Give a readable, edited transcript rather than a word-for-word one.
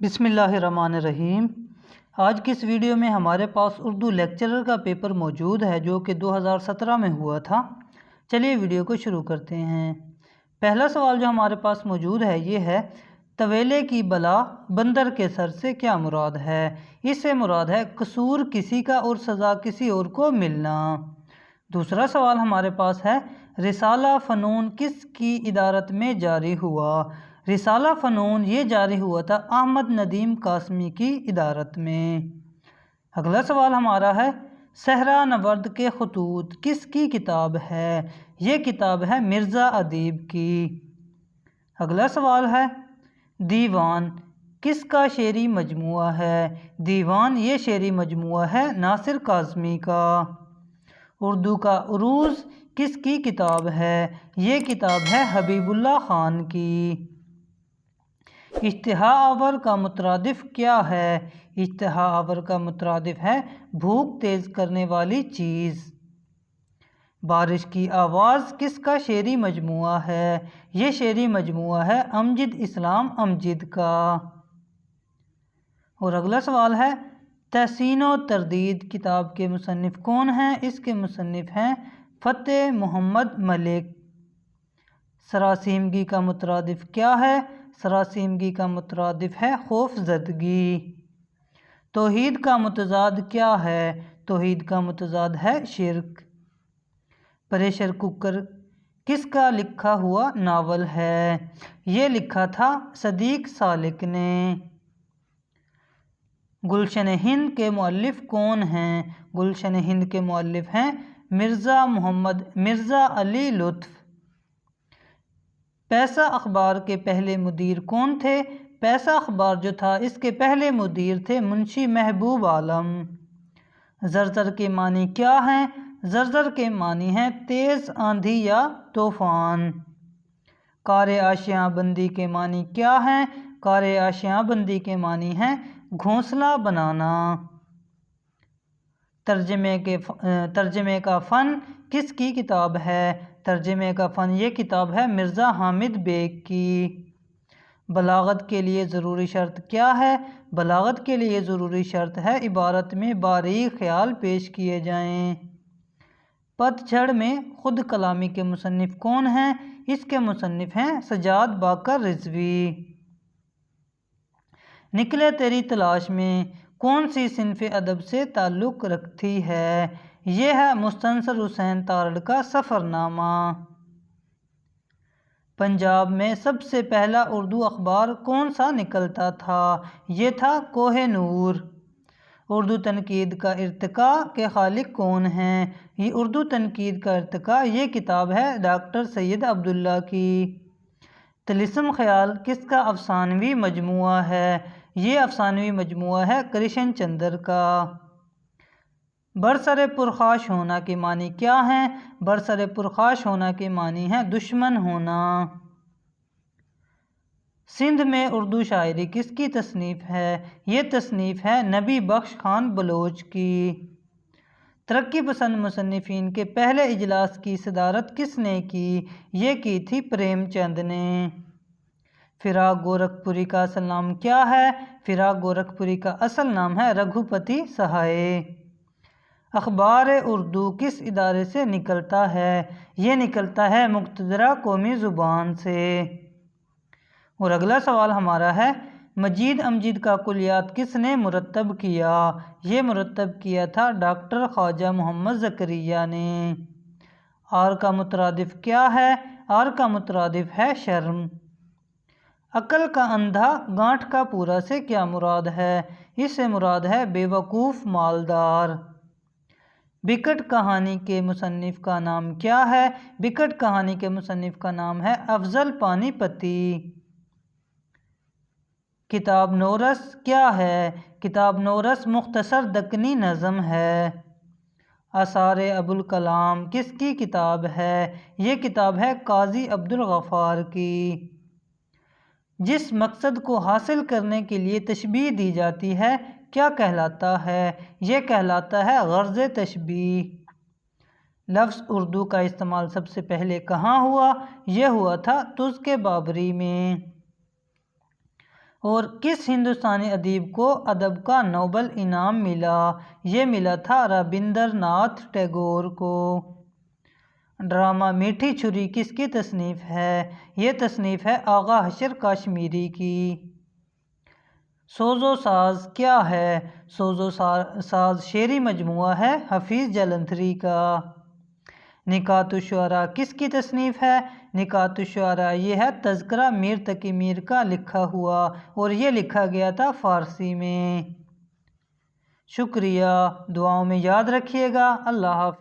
بسم اللہ الرحمن الرحیم۔ آج کی اس ویڈیو میں ہمارے پاس اردو لیکچرر کا پیپر موجود ہے جو کہ 2017 میں ہوا تھا۔ چلیے ویڈیو کو شروع کرتے ہیں۔ پہلا سوال جو ہمارے پاس موجود ہے یہ ہے، طویلے کی بلا بندر کے سر سے کیا مراد ہے؟ اس سے مراد ہے قصور کسی کا اور سزا کسی اور کو ملنا۔ دوسرا سوال ہمارے پاس ہے، رسالہ فنون کس کی ادارت میں جاری ہوا؟ رسالہ فنون یہ جاری ہوا تھا احمد ندیم قاسمی کی ادارت میں۔ اگلا سوال ہمارا ہے، صحرا نورد کے خطوط کس کی کتاب ہے؟ یہ کتاب ہے مرزا ادیب کی۔ اگلا سوال ہے، دیوان کس کا شعری مجموعہ ہے؟ دیوان یہ شعری مجموعہ ہے ناصر کاظمی کا۔ اردو کا عروض کس کی کتاب ہے؟ یہ کتاب ہے حبیب اللہ خان کی۔ اشتہا آور کا مترادف کیا ہے؟ اشتہا آور کا مترادف ہے بھوک تیز کرنے والی چیز۔ بارش کی آواز کس کا شعری مجموعہ ہے؟ یہ شعری مجموعہ ہے امجد اسلام امجد کا۔ اور اگلا سوال ہے، تحسین و تردید کتاب کے مصنف کون ہیں؟ اس کے مصنف ہیں فتح محمد ملک۔ سراسیمگی کا مترادف کیا ہے؟ سراسیمگی کا مترادف ہے خوف زدگی۔ توحید کا متضاد کیا ہے؟ توحید کا متضاد ہے شرک۔ پریشر کوکر کس کا لکھا ہوا ناول ہے؟ یہ لکھا تھا صدیق سالک نے۔ گلشن ہند کے مؤلف کون ہیں؟ گلشن ہند کے مؤلف ہیں مرزا علی لطف۔ پیسہ اخبار کے پہلے مدیر کون تھے؟ پیسہ اخبار جو تھا اس کے پہلے مدیر تھے منشی محبوب عالم۔ زرزر کے معنی کیا ہیں؟ زرزر کے معنی ہیں تیز آندھی یا طوفان۔ کار آشیاں بندی کے معنی کیا ہیں؟ کار آشیاں بندی کے معنی ہیں گھونسلہ بنانا۔ ترجمے کا فن کس کی کتاب ہے؟ ترجمے کا فن یہ کتاب ہے مرزا حامد بیگ کی۔ بلاغت کے لیے ضروری شرط کیا ہے؟ بلاغت کے لیے ضروری شرط ہے عبارت میں باریک خیال پیش کیے جائیں۔ پت جھڑ میں خود کلامی کے مصنف کون ہیں؟ اس کے مصنف ہیں سجاد باقر رضوی۔ نکلے تیری تلاش میں کون سی صنف ادب سے تعلق رکھتی ہے؟ یہ ہے مستنصر حسین تارڑ کا سفر نامہ۔ پنجاب میں سب سے پہلا اردو اخبار کون سا نکلتا تھا؟ یہ تھا کوہ نور۔ اردو تنقید کا ارتقاء کے خالق کون ہیں؟ یہ اردو تنقید کا ارتقاء یہ کتاب ہے ڈاکٹر سید عبداللہ کی۔ طلسم خیال کس کا افسانوی مجموعہ ہے؟ یہ افسانوی مجموعہ ہے کرشن چندر کا۔ برسر پرخاش ہونا کے معنی کیا ہیں؟ برسر پرخاش ہونا کے معنی ہیں دشمن ہونا۔ سندھ میں اردو شاعری کس کی تصنیف ہے؟ یہ تصنیف ہے نبی بخش خان بلوچ کی۔ ترقی پسند مصنفین کے پہلے اجلاس کی صدارت کس نے کی؟ یہ کی تھی پریم چند نے۔ فراق گورکھپوری کا اصل نام کیا ہے؟ فراق گورکھپوری کا اصل نام ہے رگھوپتی سہائے۔ اخبار اردو کس ادارے سے نکلتا ہے؟ یہ نکلتا ہے مقتدرہ قومی زبان سے۔ اور اگلا سوال ہمارا ہے، مجید امجد کا کلیات کس نے مرتب کیا؟ یہ مرتب کیا تھا ڈاکٹر خواجہ محمد زکریا نے۔ آر کا مترادف کیا ہے؟ آر کا مترادف ہے شرم۔ عقل کا اندھا گانٹھ کا پورا سے کیا مراد ہے؟ اس سے مراد ہے بے وقوف مالدار۔ بکٹ کہانی کے مصنف کا نام کیا ہے؟ بکٹ کہانی کے مصنف کا نام ہے افضل پانی پتی۔ کتاب نورس کیا ہے؟ کتاب نورس مختصر دکنی نظم ہے۔ آثار ابوالکلام کس کی کتاب ہے؟ یہ کتاب ہے قاضی عبدالغفار کی۔ جس مقصد کو حاصل کرنے کے لیے تشبیہ دی جاتی ہے کیا کہلاتا ہے؟ یہ کہلاتا ہے غرض تشبیہ۔ لفظ اردو کا استعمال سب سے پہلے کہاں ہوا؟ یہ ہوا تھا تزک بابری میں۔ اور کس ہندوستانی ادیب کو ادب کا نوبل انعام ملا؟ یہ ملا تھا رابندر ناتھ ٹیگور کو۔ ڈرامہ میٹھی چھری کس کی تصنیف ہے؟ یہ تصنیف ہے آغا حشر کاشمیری کی۔ سوز و ساز کیا ہے؟ سوز و ساز شعری مجموعہ ہے حفیظ جلندھری کا۔ نکات الشعراء کس کی تصنیف ہے؟ نکات الشعراء یہ ہے تذکرہ میر تقی میر کا لکھا ہوا، اور یہ لکھا گیا تھا فارسی میں۔ شکریہ، دعاؤں میں یاد رکھیے گا۔ اللہ حافظ۔